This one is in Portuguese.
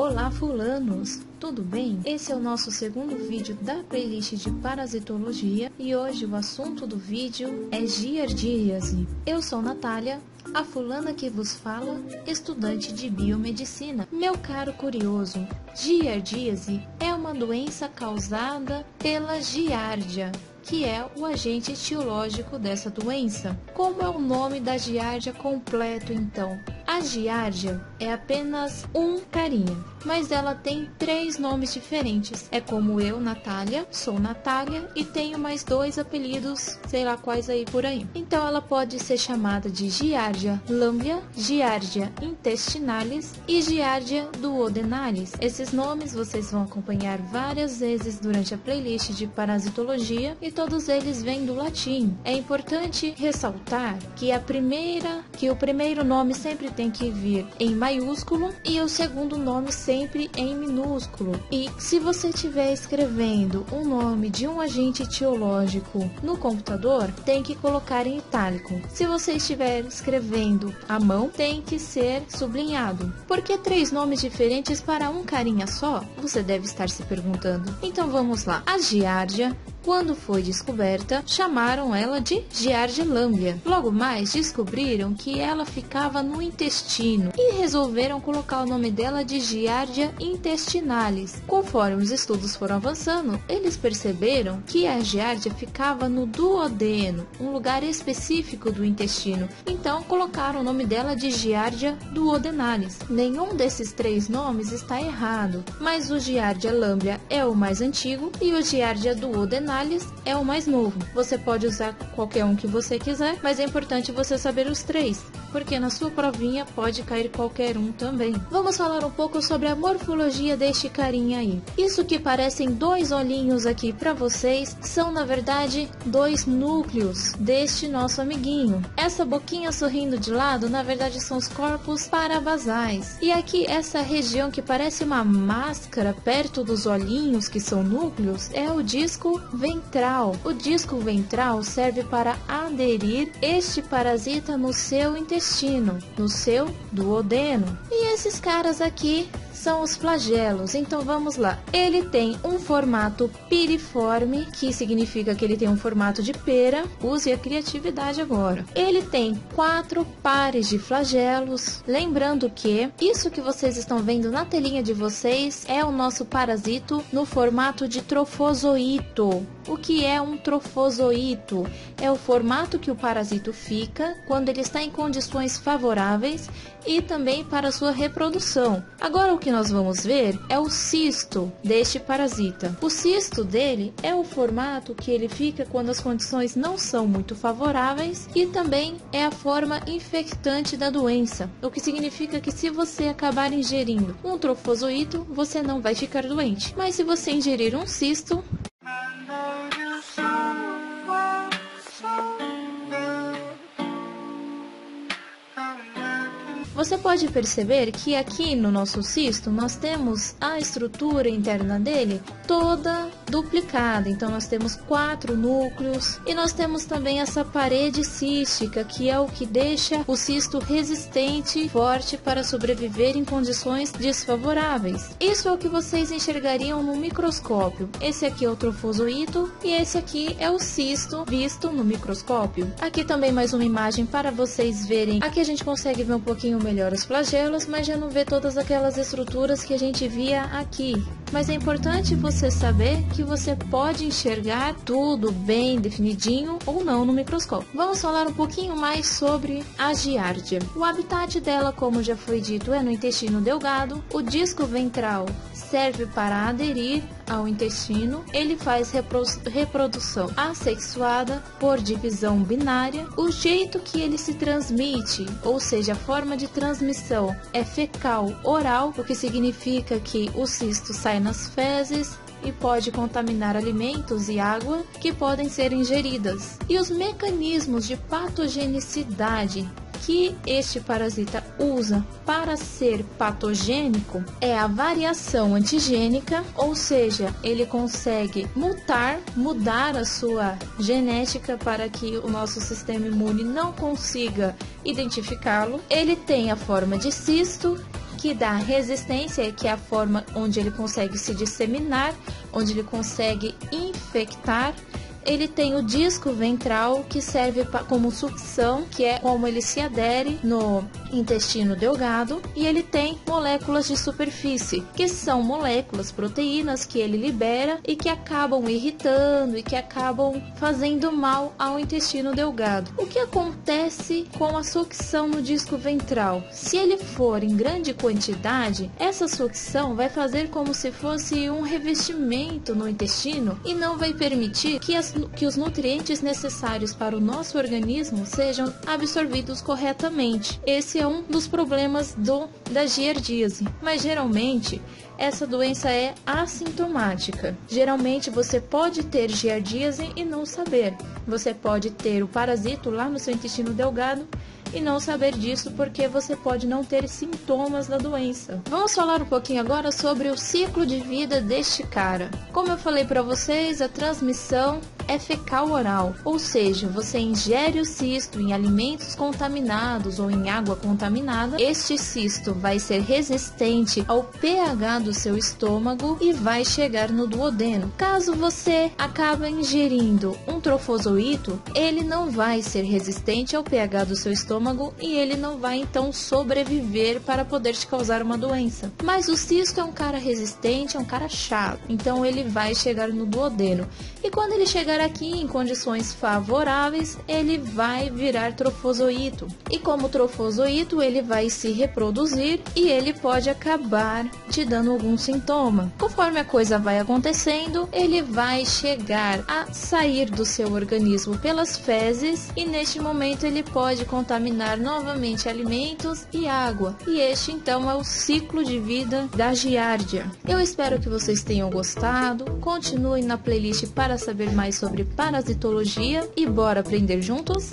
Olá fulanos, tudo bem? Esse é o nosso segundo vídeo da playlist de parasitologia e hoje o assunto do vídeo é giardíase. Eu sou Natália, a fulana que vos fala, estudante de biomedicina. Meu caro curioso, giardíase é uma doença causada pela giardia, que é o agente etiológico dessa doença. Como é o nome da giardia completo então? A giardia é apenas um carinha, mas ela tem 3 nomes diferentes. É como eu, Natália, sou Natália e tenho mais 2 apelidos, sei lá quais aí por aí. Então ela pode ser chamada de giardia lamblia, giardia intestinalis e giardia duodenalis. Esses nomes vocês vão acompanhar várias vezes durante a playlist de parasitologia e todos eles vêm do latim. É importante ressaltar que o primeiro nome sempre tem que vir em maiúsculo e o segundo nome sempre em minúsculo. E se você estiver escrevendo o nome de um agente etiológico no computador, tem que colocar em itálico. Se você estiver escrevendo à mão, tem que ser sublinhado. Por que 3 nomes diferentes para um carinha só? Você deve estar se perguntando. Então vamos lá. A giardia, quando foi descoberta, chamaram ela de giardia lamblia. Logo mais descobriram que ela ficava no intestino e resolveram colocar o nome dela de giardia intestinalis. Conforme os estudos foram avançando, eles perceberam que a giardia ficava no duodeno, um lugar específico do intestino. Então colocaram o nome dela de giardia duodenalis. Nenhum desses 3 nomes está errado, mas o giardia lamblia é o mais antigo e o giardia duodenalis é o mais novo. Você pode usar qualquer um que você quiser, mas é importante você saber os 3, porque na sua provinha pode cair qualquer um também. Vamos falar um pouco sobre a morfologia deste carinha aí. Isso que parecem 2 olhinhos aqui para vocês são na verdade 2 núcleos deste nosso amiguinho. Essa boquinha sorrindo de lado na verdade são os corpos parabasais. E aqui essa região que parece uma máscara perto dos olhinhos que são núcleos é o disco ventral. O disco ventral serve para aderir este parasita no seu intestino, no seu duodeno. E esses caras aqui são os flagelos. Então vamos lá. Ele tem um formato piriforme, que significa que ele tem um formato de pera. Use a criatividade agora. Ele tem 4 pares de flagelos. Lembrando que isso que vocês estão vendo na telinha de vocês é o nosso parasito no formato de trofozoito. O que é um trofozoito? É o formato que o parasito fica quando ele está em condições favoráveis e também para sua reprodução. Agora o que nós vamos ver é o cisto deste parasita. O cisto dele é o formato que ele fica quando as condições não são muito favoráveis e também é a forma infectante da doença, o que significa que se você acabar ingerindo um trofozoito, você não vai ficar doente. Mas se você ingerir um cisto, você pode perceber que aqui no nosso cisto nós temos a estrutura interna dele toda duplicada. Então nós temos 4 núcleos e nós temos também essa parede cística, que é o que deixa o cisto resistente e forte para sobreviver em condições desfavoráveis. Isso é o que vocês enxergariam no microscópio. Esse aqui é o trofozoito e esse aqui é o cisto visto no microscópio. Aqui também mais uma imagem para vocês verem. Aqui a gente consegue ver um pouquinho melhor os flagelos, mas já não vê todas aquelas estruturas que a gente via aqui. Mas é importante você saber que você pode enxergar tudo bem definidinho ou não no microscópio. Vamos falar um pouquinho mais sobre a giardia. O habitat dela, como já foi dito, é no intestino delgado. O disco ventral serve para aderir ao intestino. Ele faz reprodução assexuada por divisão binária. O jeito que ele se transmite, ou seja, a forma de transmissão é fecal-oral, o que significa que o cisto sai nas fezes e pode contaminar alimentos e água que podem ser ingeridas. E os mecanismos de patogenicidade que este parasita usa para ser patogênico é a variação antigênica, ou seja, ele consegue mudar a sua genética para que o nosso sistema imune não consiga identificá-lo. Ele tem a forma de cisto que dá resistência, que é a forma onde ele consegue se disseminar, onde ele consegue infectar. Ele tem o disco ventral, que serve como sucção, que é como ele se adere no intestino delgado, e ele tem moléculas de superfície, que são moléculas, proteínas que ele libera e que acabam irritando e que acabam fazendo mal ao intestino delgado. O que acontece com a sucção no disco ventral? Se ele for em grande quantidade, essa sucção vai fazer como se fosse um revestimento no intestino e não vai permitir que os nutrientes necessários para o nosso organismo sejam absorvidos corretamente. Esse é um dos problemas da giardíase, mas geralmente essa doença é assintomática. Geralmente você pode ter giardíase e não saber. Você pode ter o parasito lá no seu intestino delgado e não saber disso, porque você pode não ter sintomas da doença. Vamos falar um pouquinho agora sobre o ciclo de vida deste cara. Como eu falei para vocês, a transmissão é fecal oral, ou seja, você ingere o cisto em alimentos contaminados ou em água contaminada. Este cisto vai ser resistente ao pH do seu estômago e vai chegar no duodeno. Caso você acabe ingerindo um trofozoito, ele não vai ser resistente ao pH do seu estômago e ele não vai então sobreviver para poder te causar uma doença. Mas o cisto é um cara resistente, é um cara chato, então ele vai chegar no duodeno. E quando ele chegar aqui em condições favoráveis, ele vai virar trofozoito. E como trofozoito, ele vai se reproduzir e ele pode acabar te dando algum sintoma. Conforme a coisa vai acontecendo, ele vai chegar a sair do seu organismo pelas fezes e neste momento ele pode contaminar novamente alimentos e água. E este então é o ciclo de vida da giardia. Eu espero que vocês tenham gostado. Continuem na playlist para saber mais sobre parasitologia e bora aprender juntos?